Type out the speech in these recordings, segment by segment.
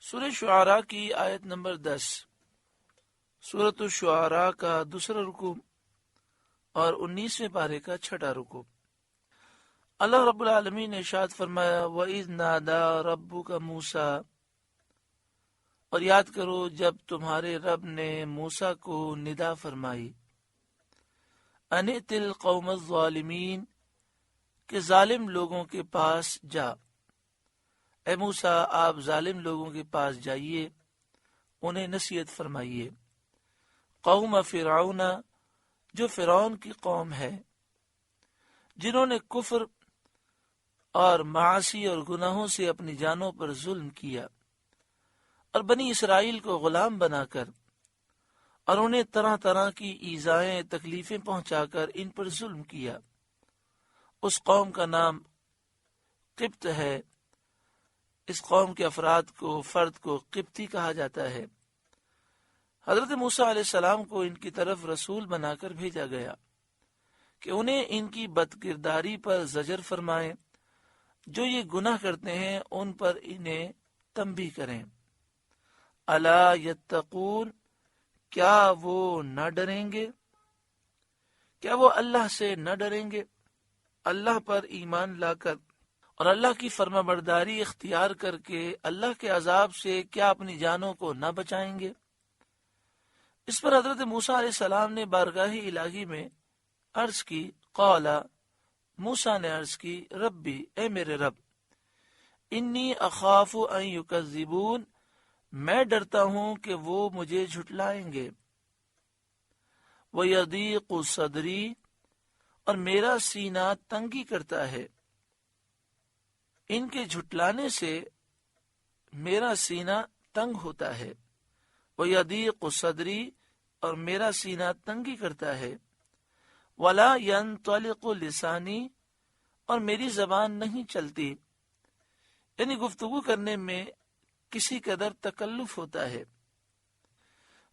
سورہ شعراء کی آیت نمبر 10۔ سورۃ الشعراء کا دوسرا رکوع اور 19ویں پارے کا چھٹا رکوع۔ اللہ رب العالمین نے ارشاد فرمایا وَإِذْ نَادَى رَبُّكَ مُوسَىٰ، اور یاد کرو جب تمہارے رب نے موسیٰ کو ندا فرمائی، أَنِ ائْتِ الْقَوْمَ الظَّالِمِينَ، کہ ظالم لوگوں کے پاس جا۔ اے موسیٰ آپ ظالم لوگوں کے پاس جائیے، انہیں نصیحت فرمائیے۔ قوم فرعون، جو فرعون کی قوم ہے، جنہوں نے کفر اور معاصی اور گناہوں سے اپنی جانوں پر ظلم کیا، اور بنی اسرائیل کو غلام بنا کر اور انہیں طرح طرح کی ایذائیں تکلیفیں پہنچا کر ان پر ظلم کیا۔ اس قوم کا نام قبط ہے۔ اس قوم کے فرد کو قبطی کہا جاتا ہے۔ حضرت موسیٰ علیہ السلام کو ان کی طرف رسول بنا کر بھیجا گیا کہ انہیں ان کی بد کرداری پر زجر فرمائیں، جو یہ گناہ کرتے ہیں ان پر انہیں تنبیہ کریں۔ الا یتقون، کیا وہ نہ ڈریں گے؟ کیا وہ اللہ سے نہ ڈریں گے؟ اللہ پر ایمان لا کر اور اللہ کی فرما برداری اختیار کر کے اللہ کے عذاب سے کیا اپنی جانوں کو نہ بچائیں گے؟ اس پر حضرت موسیٰ علیہ السلام نے بارگاہ الہی میں عرض کی، قال، موسیٰ نے عرض کی، ربی، اے میرے رب، انی اخاف ان یکذبون، میں ڈرتا ہوں کہ وہ مجھے جھٹلائیں گے۔ وَيَضِيقُ صَدْرِي، اور میرا سینہ تنگی کرتا ہے، ان کے جھٹلانے سے میرا سینہ تنگ ہوتا ہے۔ وَيَضِيقُ صَدْرِي، اور میرا سینہ تنگی کرتا ہے۔ وَلَا يَنطَلِقُ لِسَانِي، اور میری زبان نہیں چلتی، یعنی گفتگو کرنے میں کسی قدر تکلف ہوتا ہے۔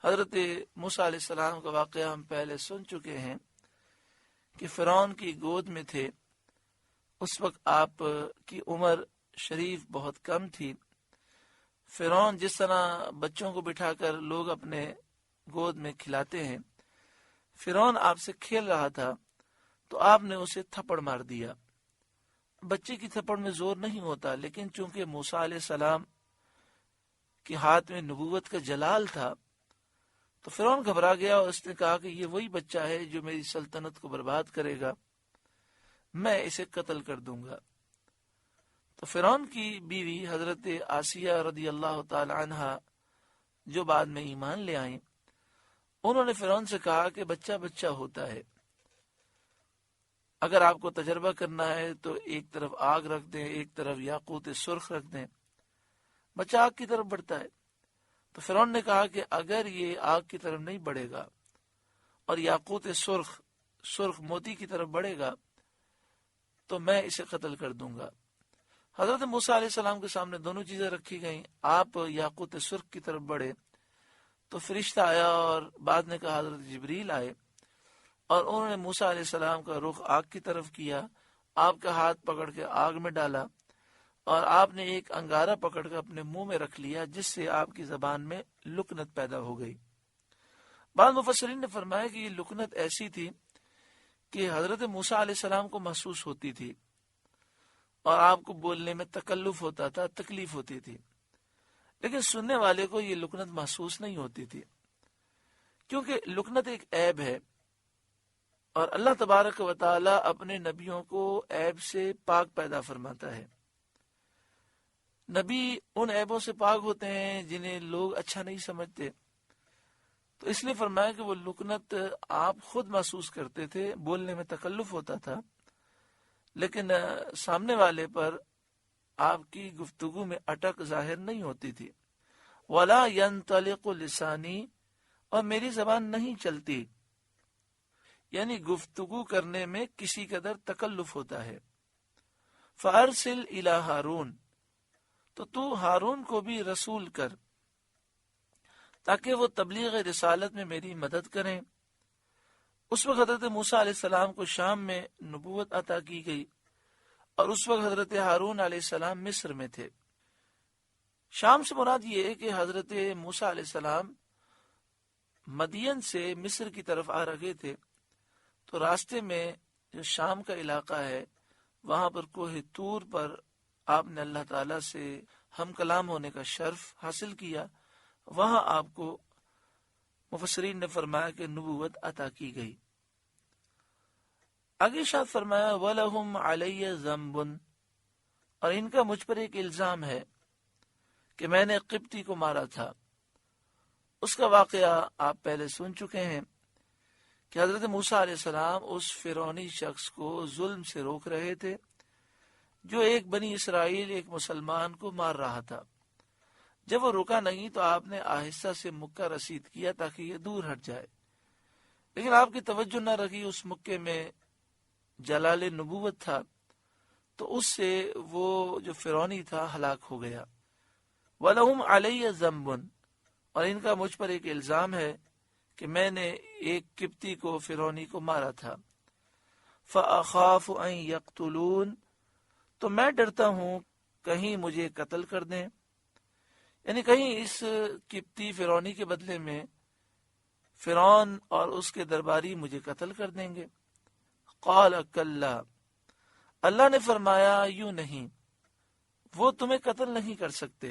حضرت موسیٰ علیہ السلام کا واقعہ ہم پہلے سن چکے ہیں کہ فرعون کی گود میں تھے۔ اس وقت آپ کی عمر شریف بہت کم تھی۔ فرعون جس طرح بچوں کو بٹھا کر لوگ اپنے گود میں کھلاتے ہیں، فرعون آپ سے کھیل رہا تھا تو آپ نے اسے تھپڑ مار دیا۔ بچے کی تھپڑ میں زور نہیں ہوتا، لیکن چونکہ موسیٰ علیہ السلام کے ہاتھ میں نبوت کا جلال تھا تو فرعون گھبرا گیا اور اس نے کہا کہ یہ وہی بچہ ہے جو میری سلطنت کو برباد کرے گا، میں اسے قتل کر دوں گا۔ تو فرعون کی بیوی حضرت آسیہ رضی اللہ تعالی عنہ، جو بعد میں ایمان لے آئیں، انہوں نے فرعون سے کہا کہ بچہ بچہ ہوتا ہے، اگر آپ کو تجربہ کرنا ہے تو ایک طرف آگ رکھ دیں، ایک طرف یاقوت سرخ رکھ دیں، بچہ آگ کی طرف بڑھتا ہے۔ تو فرعون نے کہا کہ اگر یہ آگ کی طرف نہیں بڑھے گا اور یاقوت سرخ موتی کی طرف بڑھے گا تو میں اسے قتل کر دوں گا۔ حضرت موسیٰ علیہ السلام کے سامنے دونوں چیزیں رکھی گئیں۔ آپ یاقوت سرخ کی طرف بڑھے تو فرشتہ آیا، اور بعد نے کہا حضرت جبریل آئے، اور انہوں نے موسیٰ علیہ السلام کا رخ آگ کی طرف کیا، آپ کا ہاتھ پکڑ کے آگ میں ڈالا، اور آپ نے ایک انگارہ پکڑ کر اپنے منہ میں رکھ لیا، جس سے آپ کی زبان میں لکنت پیدا ہو گئی۔ بعض مفسرین نے فرمایا کہ یہ لکنت ایسی تھی کہ حضرت موسیٰ علیہ السلام کو محسوس ہوتی تھی، اور آپ کو بولنے میں تکلف ہوتا تھا، تکلیف ہوتی تھی، لیکن سننے والے کو یہ لکنت محسوس نہیں ہوتی تھی، کیونکہ لکنت ایک عیب ہے، اور اللہ تبارک و تعالی اپنے نبیوں کو عیب سے پاک پیدا فرماتا ہے۔ نبی ان عیبوں سے پاک ہوتے ہیں جنہیں لوگ اچھا نہیں سمجھتے، تو اس لیے فرمایا کہ وہ لکنت آپ خود محسوس کرتے تھے، بولنے میں تکلف ہوتا تھا، لیکن سامنے والے پر آپ کی گفتگو میں اٹک ظاہر نہیں ہوتی تھی۔ وَلَا يَنطَلِقُ لِسَانِي، اور میری زبان نہیں چلتی، یعنی گفتگو کرنے میں کسی قدر تکلف ہوتا ہے۔ فَأَرْسِلْ إِلَىٰ ہارون، تو ہارون کو بھی رسول کر تاکہ وہ تبلیغ رسالت میں میری مدد کریں۔ اس وقت حضرت موسیٰ علیہ السلام کو شام میں نبوت عطا کی گئی، اور اس وقت حضرت ہارون علیہ السلام مصر میں تھے۔ شام سے مراد یہ ہے کہ حضرت موسیٰ علیہ السلام مدین سے مصر کی طرف آ رہے تھے، تو راستے میں جو شام کا علاقہ ہے وہاں پر کوہ طور پر آپ نے اللہ تعالیٰ سے ہم کلام ہونے کا شرف حاصل کیا. وہاں آپ کو مفسرین نے فرمایا کہ نبوت عطا کی گئی. آگے شاید فرمایا وَلَهُمْ عَلَيَّ ذَنْبٌ، اور ان کا مجھ پر ایک الزام ہے کہ میں نے قبطی کو مارا تھا. اس کا واقعہ آپ پہلے سن چکے ہیں کہ حضرت موسیٰ علیہ السلام اس فرعونی شخص کو ظلم سے روک رہے تھے جو ایک بنی اسرائیل ایک مسلمان کو مار رہا تھا. جب وہ رکا نہیں تو آپ نے آہستہ سے مکہ رسید کیا تاکہ یہ دور ہٹ جائے، لیکن آپ کی توجہ نہ رکھی. اس مکے میں جلال نبوت تھا تو اس سے وہ جو فرعونی تھا ہلاک ہو گیا. وَلَهُمْ عَلَيَّ ذَنْبٌ، اور ان کا مجھ پر ایک الزام ہے کہ میں نے ایک قبطی کو فرعونی کو مارا تھا. فَأَخَافُ أَن يَقْتُلُونَ، تو میں ڈرتا ہوں کہیں مجھے قتل کر دیں، یعنی کہیں اس قبطی فرعونی کے بدلے میں فرعون اور اس کے درباری مجھے قتل کر دیں گے. قال کلا، اللہ نے فرمایا یوں نہیں، وہ تمہیں قتل نہیں کر سکتے.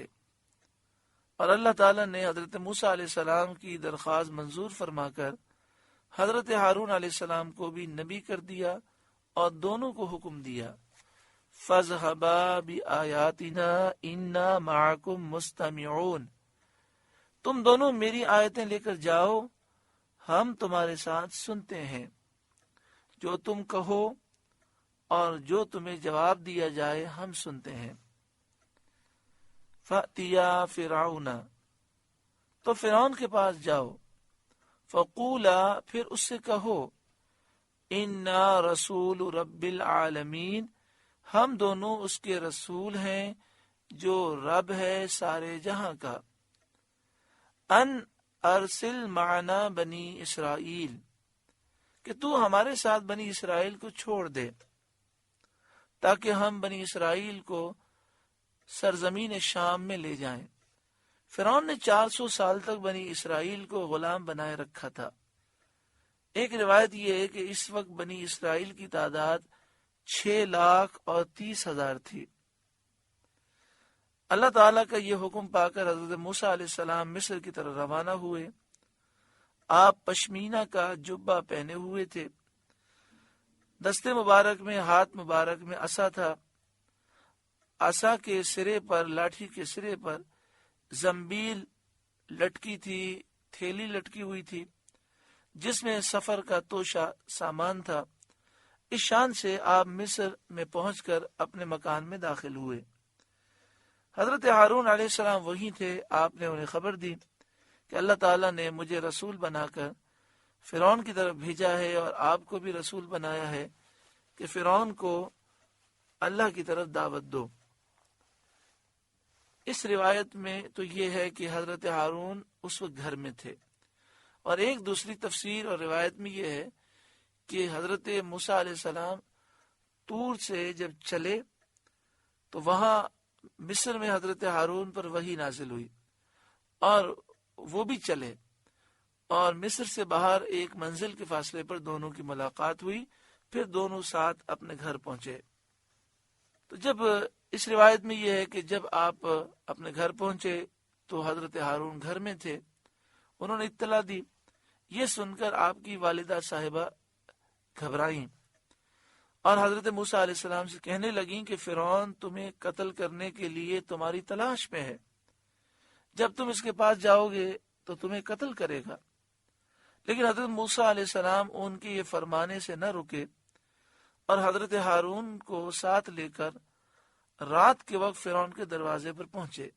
اور اللہ تعالیٰ نے حضرت موسیٰ علیہ السلام کی درخواست منظور فرما کر حضرت ہارون علیہ السلام کو بھی نبی کر دیا اور دونوں کو حکم دیا فَاذْهَبَا بِآيَاتِنَا إِنَّا مَعَكُمْ مُسْتَمِعُونَ، تم دونوں میری آیتیں لے کر جاؤ، ہم تمہارے ساتھ سنتے ہیں. جو تم کہو اور جو تمہیں جواب دیا جائے ہم سنتے ہیں. فَأْتِيَا فِرْعَوْنَ، تو فرعون کے پاس جاؤ. فَقُولَا، پھر اس سے کہو إِنَّا رَسُولُ رَبِّ الْعَالَمِينَ، ہم دونوں اس کے رسول ہیں جو رب ہے سارے جہاں کا. ان ارسل معنا بنی اسرائیل، کہ تو ہمارے ساتھ بنی اسرائیل کو چھوڑ دے تاکہ ہم بنی اسرائیل کو سرزمین شام میں لے جائیں. فرعون نے 400 سال تک بنی اسرائیل کو غلام بنائے رکھا تھا. ایک روایت یہ ہے کہ اس وقت بنی اسرائیل کی تعداد 6,30,000 تھی. اللہ تعالیٰ کا یہ حکم پا کر حضرت موسیٰ علیہ السلام مصر کی طرف روانہ ہوئے. آپ پشمینہ کا جبہ پہنے ہوئے تھے، دستے مبارک میں ہاتھ مبارک میں عصا تھا. عصا کے سرے پر، لاٹھی کے سرے پر زنبیل لٹکی تھی، تھیلی لٹکی ہوئی تھی جس میں سفر کا توشہ سامان تھا. اس شان سے آپ مصر میں پہنچ کر اپنے مکان میں داخل ہوئے. حضرت ہارون علیہ السلام وہیں تھے. آپ نے انہیں خبر دی کہ اللہ تعالیٰ نے مجھے رسول بنا کر فرعون کی طرف بھیجا ہے اور آپ کو بھی رسول بنایا ہے کہ فرعون کو اللہ کی طرف دعوت دو. اس روایت میں تو یہ ہے کہ حضرت ہارون اس وقت گھر میں تھے، اور ایک دوسری تفسیر اور روایت میں یہ ہے کہ حضرت موسیٰ علیہ السلام طور سے جب چلے تو وہاں مصر میں حضرت ہارون پر وحی نازل ہوئی اور وہ بھی چلے، اور مصر سے باہر ایک منزل کے فاصلے پر دونوں کی ملاقات ہوئی. پھر دونوں ساتھ اپنے گھر پہنچے. تو جب اس روایت میں یہ ہے کہ جب آپ اپنے گھر پہنچے تو حضرت ہارون گھر میں تھے. انہوں نے اطلاع دی. یہ سن کر آپ کی والدہ صاحبہ گھبرائیں اور حضرت موسیٰ علیہ السلام سے کہنے لگیں کہ فرعون تمہیں قتل کرنے کے لیے تمہاری تلاش میں ہے. جب تم اس کے پاس جاؤ گے تو تمہیں قتل کرے گا. لیکن حضرت موسیٰ علیہ السلام ان کے یہ فرمانے سے نہ رکے اور حضرت ہارون کو ساتھ لے کر رات کے وقت فرعون کے دروازے پر پہنچے.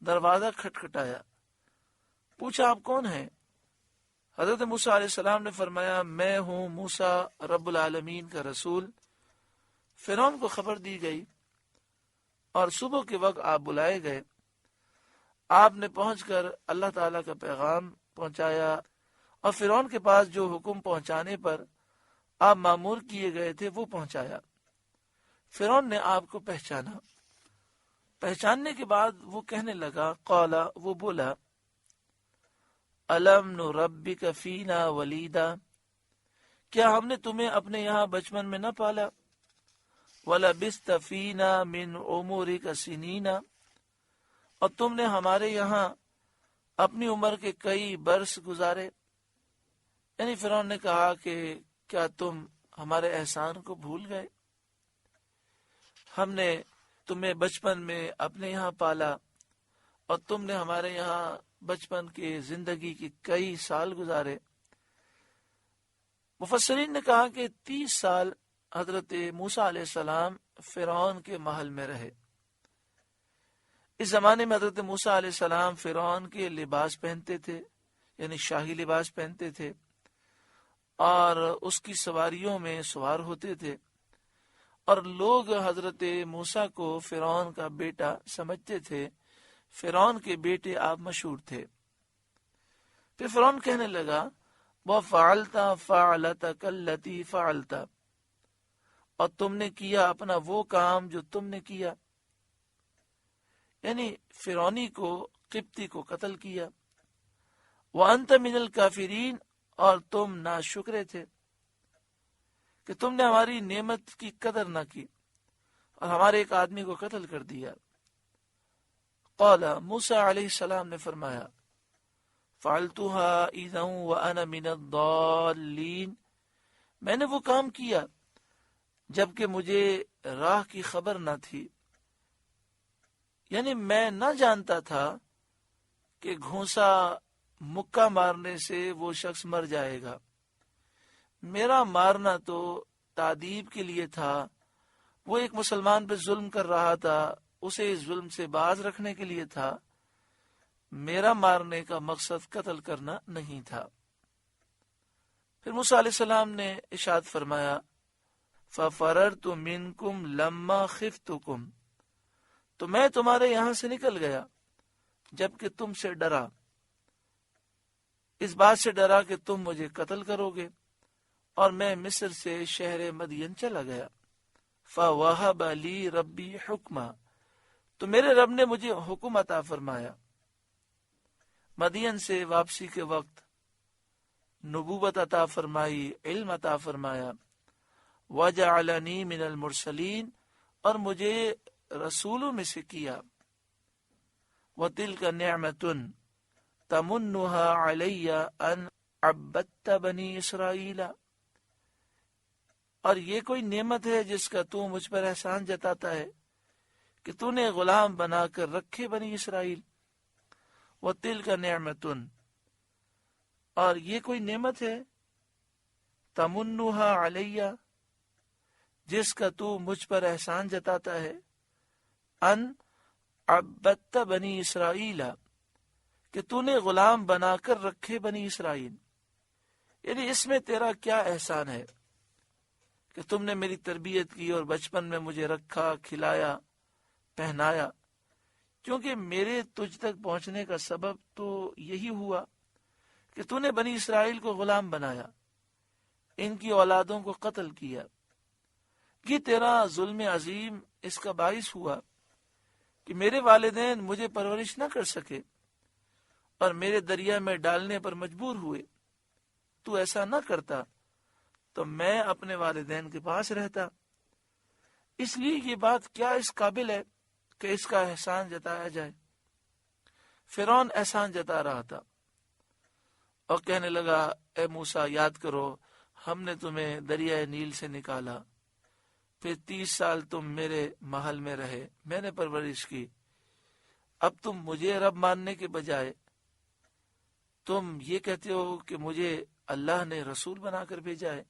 دروازہ کھٹکھٹایا. پوچھا آپ کون ہیں؟ حضرت موسیٰ علیہ السلام نے فرمایا میں ہوں موسیٰ رب العالمین کا رسول. فرعون کو خبر دی گئی اور صبح کے وقت آپ بلائے گئے. آپ نے پہنچ کر اللہ تعالیٰ کا پیغام پہنچایا اور فرعون کے پاس جو حکم پہنچانے پر آپ مامور کیے گئے تھے وہ پہنچایا. فرعون نے آپ کو پہچانا پہچاننے کے بعد وہ کہنے لگا، قالا، وہ بولا، الم نربک فینا ولیدا، کیا ہم نے تمہیں اپنے یہاں بچپن میں نہ پالا؟ وَلَبِثْتَ فِينَا مِنْ عُمُرِكَ سِنِينَ، اور تم نے ہمارے یہاں اپنی عمر کے کئی برس گزارے۔ یعنی فرعون نے کہا کہ کیا تم ہمارے احسان کو بھول گئے؟ ہم نے تمہیں بچپن میں اپنے یہاں پالا اور تم نے ہمارے یہاں بچپن کے زندگی کے کئی سال گزارے۔ مفسرین نے کہا کہ 30 سال حضرت موسیٰ علیہ السلام فرعون کے محل میں رہے۔ اس زمانے میں حضرت موسیٰ علیہ السلام فرعون کے لباس پہنتے تھے، یعنی شاہی لباس پہنتے تھے، اور اس کی سواریوں میں سوار ہوتے تھے، اور لوگ حضرت موسیٰ کو فرعون کا بیٹا سمجھتے تھے۔ فرعون کے بیٹے آپ مشہور تھے۔ پھر فرعون کہنے لگا، وَفَعَلْتَ فَعْلَتَكَ الَّتِي فَعَلْتَ، اور تم نے کیا اپنا وہ کام جو تم نے کیا، یعنی فرعونی کو، قبطی کو قتل کیا۔ وَأَنْتَ مِنَ الْكَافِرِينَ، اور تم ناشکرے تھے کہ تم نے ہماری نعمت کی قدر نہ کی اور ہمارے ایک آدمی کو قتل کر دیا۔ قال، موسیٰ علیہ السلام نے فرمایا، فعلتها اذا وانا من الضالین، میں نے وہ کام کیا جبکہ مجھے راہ کی خبر نہ تھی، یعنی میں نہ جانتا تھا کہ گھونسا مکہ مارنے سے وہ شخص مر جائے گا۔ میرا مارنا تو تعذیب کے لیے تھا، وہ ایک مسلمان پہ ظلم کر رہا تھا، اسے اس ظلم سے باز رکھنے کے لیے تھا، میرا مارنے کا مقصد قتل کرنا نہیں تھا۔ پھر موسیٰ علیہ السلام نے ارشاد فرمایا، فَفَرَرْتُ مِنْكُمْ لَمَّا خِفْتُكُمْ، تو میں تمہارے یہاں سے نکل گیا جبکہ تم سے ڈرا، اس بات سے ڈرا کہ تم مجھے قتل کرو گے، اور میں مصر سے شہر مدین چلا گیا۔ فَوَهَبَ لِي رَبِّي حُکْمًا، تو میرے رب نے مجھے حکم عطا فرمایا۔ مدین سے واپسی کے وقت نبوت عطا فرمائی، علم عطا فرمایا۔ وَجَعَلَنِي مِنَ الْمُرْسَلِينَ، اور مجھے رسولوں میں سے کیا۔ وَتِلْكَ نِعْمَةٌ تَمُنُّهَا عَلَيَّ أَنْ عَبَّدْتَ بَنِي إِسْرَائِيلَ، اور یہ کوئی نعمت ہے جس کا تو مجھ پر احسان جتاتا ہے کہ تو نے غلام بنا کر رکھے بنی اسرائیل۔ وَتِلْكَ نِعْمَةٌ، اور یہ کوئی نعمت ہے، تَمُنُّهَا عَلَيَّ، جس کا تو مجھ پر احسان جتاتا ہے، ان عبدت بنی اسرائیل، کہ تو نے غلام بنا کر رکھے بنی اسرائیل۔ یعنی اس میں تیرا کیا احسان ہے کہ تم نے میری تربیت کی اور بچپن میں مجھے رکھا، کھلایا، پہنایا، کیونکہ میرے تجھ تک پہنچنے کا سبب تو یہی ہوا کہ تو نے بنی اسرائیل کو غلام بنایا، ان کی اولادوں کو قتل کیا۔ یہ تیرا ظلم عظیم اس کا باعث ہوا کہ میرے والدین مجھے پرورش نہ کر سکے اور میرے دریا میں ڈالنے پر مجبور ہوئے۔ تو ایسا نہ کرتا تو میں اپنے والدین کے پاس رہتا۔ اس لیے یہ بات کیا اس قابل ہے کہ اس کا احسان جتایا جائے۔ فرعون احسان جتا رہا تھا اور کہنے لگا، اے موسیٰ، یاد کرو ہم نے تمہیں دریائے نیل سے نکالا، پھر 30 سال تم میرے محل میں رہے، میں نے پرورش کی، اب تم مجھے رب ماننے کے بجائے تم یہ کہتے ہو کہ مجھے اللہ نے رسول بنا کر بھیجا ہے۔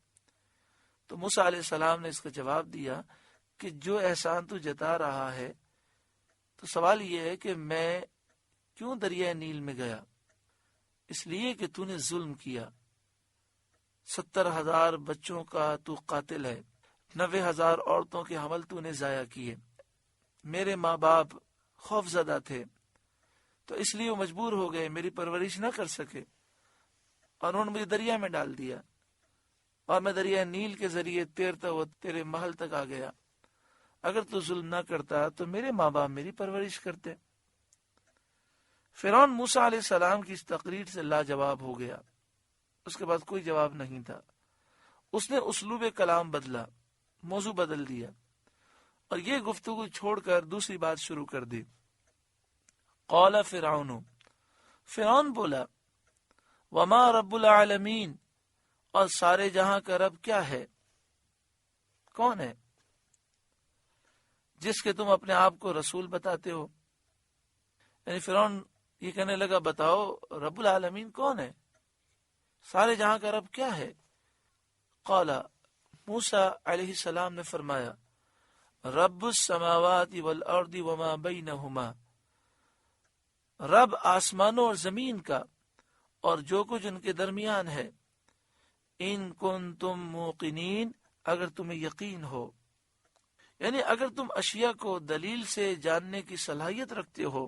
تو موسیٰ علیہ السلام نے اس کا جواب دیا کہ جو احسان تو جتا رہا ہے، تو سوال یہ ہے کہ میں کیوں دریائے نیل میں گیا؟ اس لیے کہ تو نے ظلم کیا، 70,000 بچوں کا تو قاتل ہے، 90,000 عورتوں کے حمل تو نے ضائع کیے، میرے ماں باپ خوف زدہ تھے، تو اس لیے وہ مجبور ہو گئے، میری پرورش نہ کر سکے، اور انہوں نے مجھے دریا میں ڈال دیا، اور میں دریا نیل کے ذریعے تیرتا ہوا تیرے محل تک آ گیا، اگر تو ظلم نہ کرتا تو میرے ماں باپ میری پرورش کرتے۔ فرعون موسیٰ علیہ السلام کی اس تقریر سے لاجواب ہو گیا، اس کے بعد کوئی جواب نہیں تھا۔ اس نے اسلوب کلام بدلا، موضوع بدل دیا اور یہ گفتگو چھوڑ کر دوسری بات شروع کر دی۔ قال فرعون، فرعون بولا، وما رب العالمین، اور سارے جہاں کا رب کیا ہے؟ کون ہے جس کے تم اپنے آپ کو رسول بتاتے ہو؟ یعنی فرعون یہ کہنے لگا، بتاؤ رب العالمین کون ہے، سارے جہاں کا رب کیا ہے؟ قال، موسیٰ علیہ السلام نے فرمایا، رب السماوات والارض وما بینہما، رب آسمانوں اور زمین کا اور جو کچھ ان کے درمیان ہے، ان کنتم موقنین، اگر تمہیں یقین ہو، یعنی اگر تم اشیاء کو دلیل سے جاننے کی صلاحیت رکھتے ہو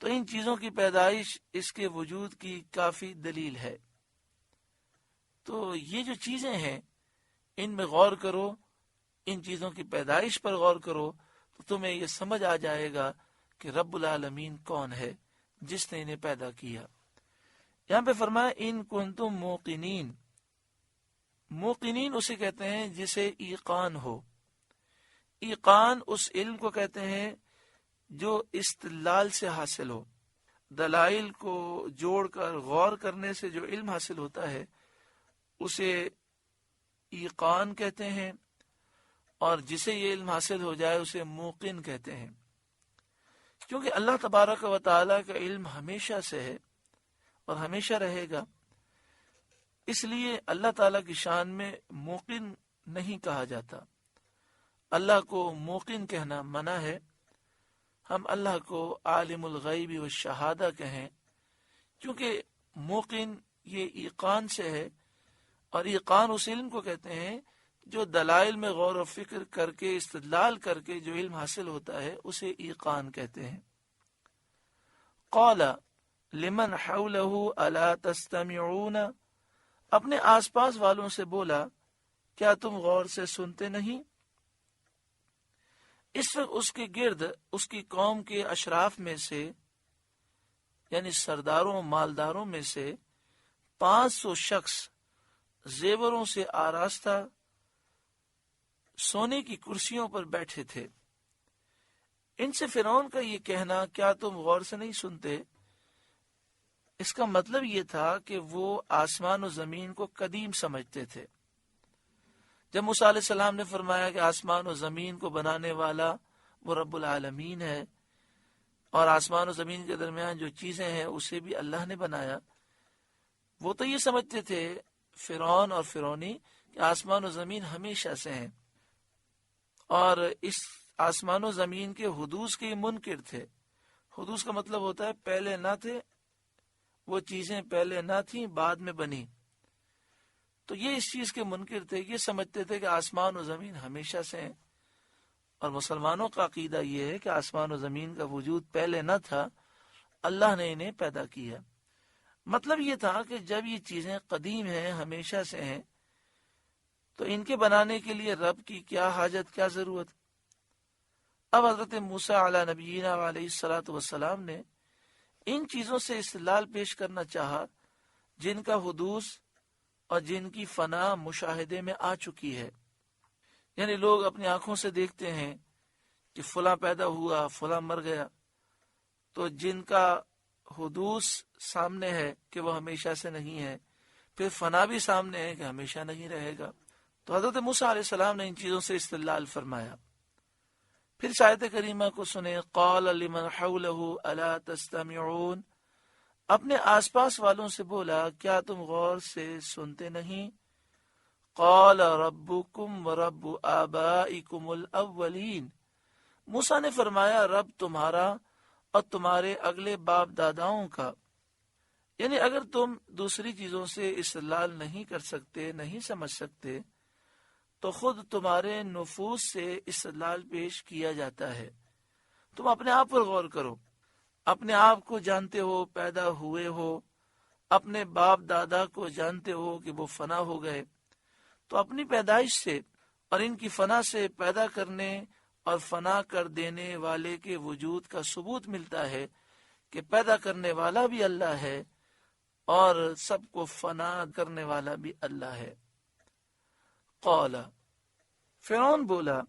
تو ان چیزوں کی پیدائش اس کے وجود کی کافی دلیل ہے۔ تو یہ جو چیزیں ہیں ان میں غور کرو، ان چیزوں کی پیدائش پر غور کرو تو تمہیں یہ سمجھ آ جائے گا کہ رب العالمین کون ہے جس نے انہیں پیدا کیا۔ یہاں پہ فرمایا ان کنتم موقنین، موقنین اسے کہتے ہیں جسے ایقان ہو۔ ایقان اس علم کو کہتے ہیں جو استدلال سے حاصل ہو، دلائل کو جوڑ کر غور کرنے سے جو علم حاصل ہوتا ہے اسے ایقان کہتے ہیں، اور جسے یہ علم حاصل ہو جائے اسے موقن کہتے ہیں۔ کیونکہ اللہ تبارک و تعالیٰ کا علم ہمیشہ سے ہے اور ہمیشہ رہے گا، اس لیے اللہ تعالیٰ کی شان میں موقن نہیں کہا جاتا۔ اللہ کو موقن کہنا منع ہے۔ ہم اللہ کو عالم الغیب والشہادہ کہیں، کیونکہ موقن یہ ایقان سے ہے، اور ایقان اس علم کو کہتے ہیں جو دلائل میں غور و فکر کر کے استدلال کر کے جو علم حاصل ہوتا ہے اسے ایقان کہتے ہیں۔ قال لمن حولہ الا تستمعون، اپنے آس پاس والوں سے بولا، کیا تم غور سے سنتے نہیں؟ اس وقت اس کے گرد اس کی قوم کے اشراف میں سے، یعنی سرداروں مالداروں میں سے 500 شخص زیوروں سے آراستہ سونے کی کرسیوں پر بیٹھے تھے۔ ان سے فرعون کا یہ کہنا، کیا تم غور سے نہیں سنتے، اس کا مطلب یہ تھا کہ وہ آسمان و زمین کو قدیم سمجھتے تھے۔ جب موسیٰ علیہ السلام نے فرمایا کہ آسمان و زمین کو بنانے والا وہ رب العالمین ہے، اور آسمان و زمین کے درمیان جو چیزیں ہیں اسے بھی اللہ نے بنایا، وہ تو یہ سمجھتے تھے فرعون اور فرعونی کہ آسمان و زمین ہمیشہ سے ہیں، اور اس آسمان و زمین کے حدوث کے منکر تھے۔ حدوث کا مطلب ہوتا ہے پہلے نہ تھے، وہ چیزیں پہلے نہ تھیں بعد میں بنی، تو یہ اس چیز کے منکر تھے، یہ سمجھتے تھے کہ آسمان و زمین ہمیشہ سے ہیں۔ اور مسلمانوں کا عقیدہ یہ ہے کہ آسمان و زمین کا وجود پہلے نہ تھا، اللہ نے انہیں پیدا کیا۔ مطلب یہ تھا کہ جب یہ چیزیں قدیم ہیں، ہمیشہ سے ہیں، تو ان کے بنانے کے لیے رب کی کیا حاجت، کیا ضرورت۔ اب حضرت موسیٰ علیہ نبینا علیہ الصلوۃ والسلام نے ان چیزوں سے استدلال پیش کرنا چاہا جن کا حدوث اور جن کی فنا مشاہدے میں آ چکی ہے۔ یعنی لوگ اپنی آنکھوں سے دیکھتے ہیں کہ فلاں پیدا ہوا، فلاں مر گیا، تو جن کا حدوث سامنے ہے کہ وہ ہمیشہ سے نہیں ہے، پھر فنا بھی سامنے ہے کہ ہمیشہ نہیں رہے گا۔ تو حضرت موسیٰ علیہ السلام نے ان چیزوں سے استدلال فرمایا۔ پھر آیت کریمہ کو سنیں، قال لمن حولہ الا تستمعون، اپنے آس پاس والوں سے بولا، کیا تم غور سے سنتے نہیں؟ قال ربکم ورب آبائکم الاولین، موسیٰ نے فرمایا رب تمہارا اور تمہارے اگلے باپ داداؤں کا۔ یعنی اگر تم دوسری چیزوں سے استدلال نہیں کر سکتے، نہیں سمجھ سکتے، تو خود تمہارے نفوس سے استدلال پیش کیا جاتا ہے۔ تم اپنے آپ پر غور کرو، اپنے آپ کو جانتے ہو، پیدا ہوئے ہو، اپنے باپ دادا کو جانتے ہو کہ وہ فنا ہو گئے، تو اپنی پیدائش سے اور ان کی فنا سے پیدا کرنے اور فنا کر دینے والے کے وجود کا ثبوت ملتا ہے کہ پیدا کرنے والا بھی اللہ ہے اور سب کو فنا کرنے والا بھی اللہ ہے۔ قال، فرعون بولا،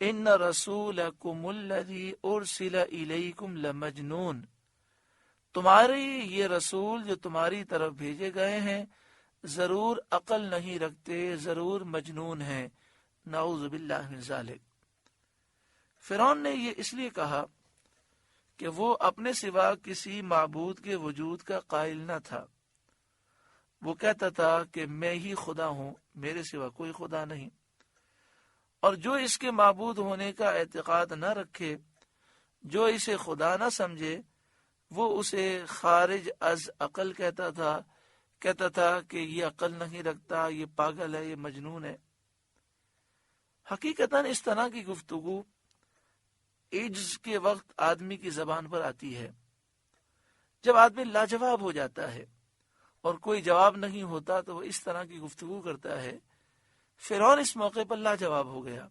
ان رسولکم الذی ارسل الیکم لمجنون، تمہارے یہ رسول جو تمہاری طرف بھیجے گئے ہیں ضرور عقل نہیں رکھتے، ضرور مجنون ہیں، نعوذ باللہ من ذالک۔ فرعون نے یہ اس لیے کہا کہ وہ اپنے سوا کسی معبود کے وجود کا قائل نہ تھا۔ وہ کہتا تھا کہ میں ہی خدا ہوں، میرے سوا کوئی خدا نہیں، اور جو اس کے معبود ہونے کا اعتقاد نہ رکھے، جو اسے خدا نہ سمجھے، وہ اسے خارج از عقل کہتا تھا کہ یہ عقل نہیں رکھتا، یہ پاگل ہے، یہ مجنون ہے۔ حقیقتاً اس طرح کی گفتگو عجز کے وقت آدمی کی زبان پر آتی ہے، جب آدمی لاجواب ہو جاتا ہے اور کوئی جواب نہیں ہوتا تو وہ اس طرح کی گفتگو کرتا ہے۔ فرعون اس موقع پر لاجواب ہو گیا،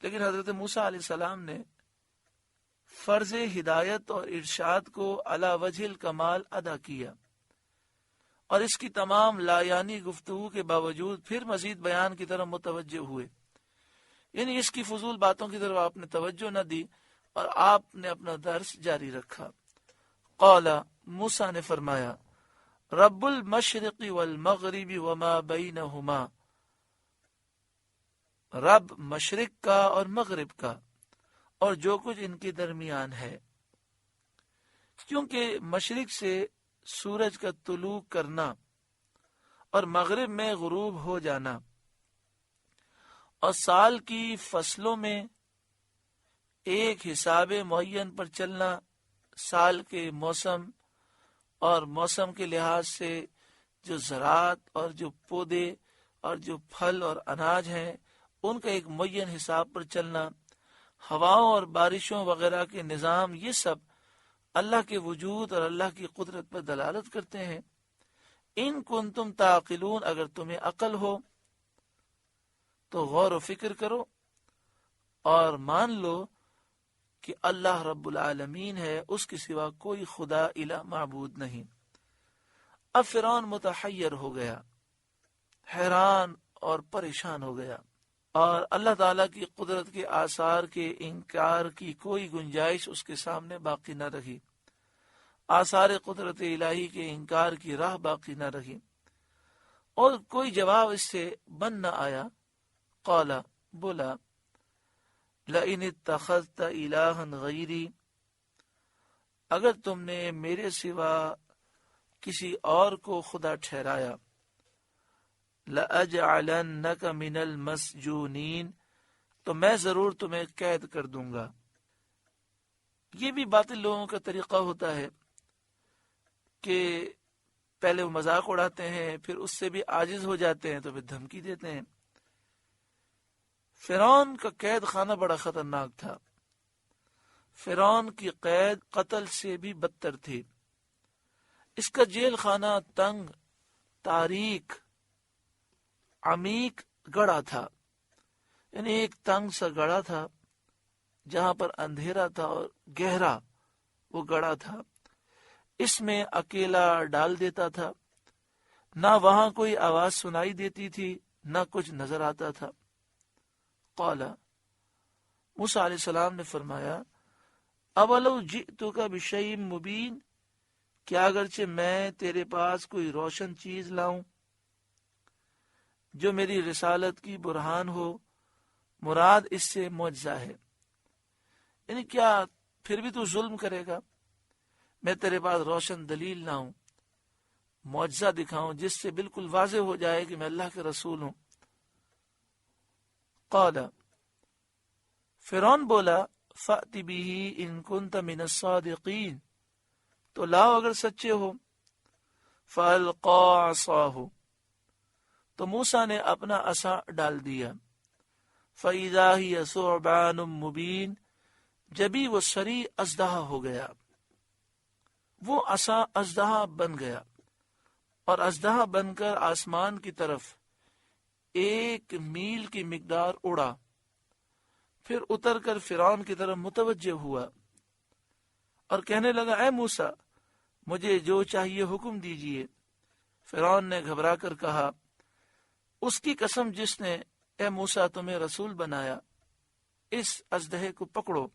لیکن حضرت موسیٰ علیہ السلام نے فرض ہدایت اور ارشاد کو علی وجہ الکمال ادا کیا، اور اس کی تمام لایانی گفتگو کے باوجود پھر مزید بیان کی طرف متوجہ ہوئے، یعنی اس کی فضول باتوں کی طرف آپ نے توجہ نہ دی اور آپ نے اپنا درس جاری رکھا۔ قال، موسیٰ نے فرمایا، رب المشرق والمغرب وما بینہما، رب مشرق کا اور مغرب کا اور جو کچھ ان کے درمیان ہے، کیونکہ مشرق سے سورج کا طلوع کرنا اور مغرب میں غروب ہو جانا اور سال کی فصلوں میں ایک حساب معین پر چلنا، سال کے موسم اور موسم کے لحاظ سے جو زراعت اور جو پودے اور جو پھل اور اناج ہیں ان کا ایک معین حساب پر چلنا، ہواؤں اور بارشوں وغیرہ کے نظام، یہ سب اللہ کے وجود اور اللہ کی قدرت پر دلالت کرتے ہیں۔ ان کنتم تعقلون، اگر تمہیں عقل ہو تو غور و فکر کرو اور مان لو کہ اللہ رب العالمین ہے، اس کے سوا کوئی خدا الہ معبود نہیں۔ اب فرعون متحیر ہو گیا، حیران اور پریشان ہو گیا، اور اللہ تعالیٰ کی قدرت کے آثار کے انکار کی کوئی گنجائش اس کے سامنے باقی نہ رہی، آثار قدرت الہی کے انکار کی راہ باقی نہ رہی، اور کوئی جواب اس سے بن نہ آیا۔ قال، بولا، لئن اتخذت الہا غیری، اگر تم نے میرے سوا کسی اور کو خدا ٹھہرایا، لأجعلنک من المسجونین، تو میں ضرور تمہیں قید کر دوں گا۔ یہ بھی باطل لوگوں کا طریقہ ہوتا ہے کہ پہلے وہ مذاق اڑاتے ہیں، پھر اس سے بھی عاجز ہو جاتے ہیں تو پھر دھمکی دیتے ہیں۔ فرعون کا قید خانہ بڑا خطرناک تھا، فرعون کی قید قتل سے بھی بدتر تھی۔ اس کا جیل خانہ تنگ، تاریک، عمیق گڑھا تھا، یعنی ایک تنگ سا گڑھا تھا جہاں پر اندھیرا تھا اور گہرا وہ گڑھا تھا۔ اس میں اکیلا ڈال دیتا تھا، نہ وہاں کوئی آواز سنائی دیتی تھی، نہ کچھ نظر آتا تھا۔ قال، موسیٰ علیہ السلام نے فرمایا، اولو جئتک بشیء مبین، کیا اگرچہ میں تیرے پاس کوئی روشن چیز لاؤں جو میری رسالت کی برہان ہو، مراد اس سے معجزہ ہے، یعنی کیا پھر بھی تو ظلم کرے گا؟ میں تیرے پاس روشن دلیل لاؤں، معجزہ دکھاؤں جس سے بالکل واضح ہو جائے کہ میں اللہ کے رسول ہوں۔ قال، فرعون بولا، فأت بہ ان کنت من الصادقین، تو لاؤ اگر سچے ہو۔ فالقا عصاہ، تو موسیٰ نے اپنا عصا ڈال دیا۔ فإذا هي ثعبان مبین، جبھی وہ سری اژدہا ہو گیا، وہ عصا اژدہا بن گیا اور اژدہا بن کر آسمان کی طرف 1 میل کی مقدار اڑا، پھر اتر کر فرعون کی طرف متوجہ ہوا اور کہنے لگا اے موسیٰ مجھے جو چاہیے حکم دیجیے۔ فرعون نے گھبرا کر کہا اس کی قسم جس نے اے موسیٰ تمہیں رسول بنایا، اس اژدہے کو پکڑو۔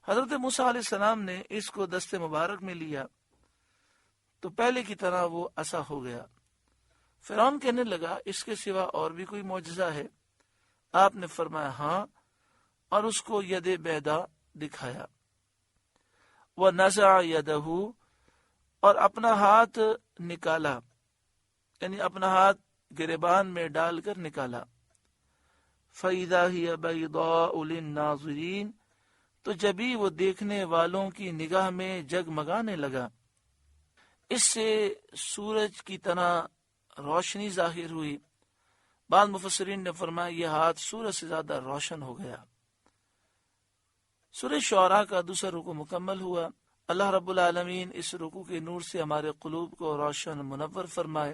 حضرت موسیٰ علیہ السلام نے اس کو دست مبارک میں لیا تو پہلے کی طرح وہ عصا ہو گیا۔ فرعون کہنے لگا اس کے سوا اور بھی کوئی معجزہ ہے؟ آپ نے فرمایا ہاں، اور اس کو ید بیدا دکھایا۔ وَنَزَعَ يَدَهُ، اور اپنا ہاتھ نکالا، یعنی اپنا ہاتھ گریبان میں ڈال کر نکالا۔ فَإِذَا هِيَ بَيْضَاءُ لِلنَّاظِرِينَ، تو جبھی وہ دیکھنے والوں کی نگاہ میں جگمگانے لگا۔ اس سے سورج کی طرح روشنی ظاہر ہوئی۔ بعض مفسرین نے فرمایا یہ ہاتھ سورج سے زیادہ روشن ہو گیا۔ سورہ شعراء کا دوسرا رکوع مکمل ہوا۔ اللہ رب العالمین اس رکوع کے نور سے ہمارے قلوب کو روشن منور فرمائے۔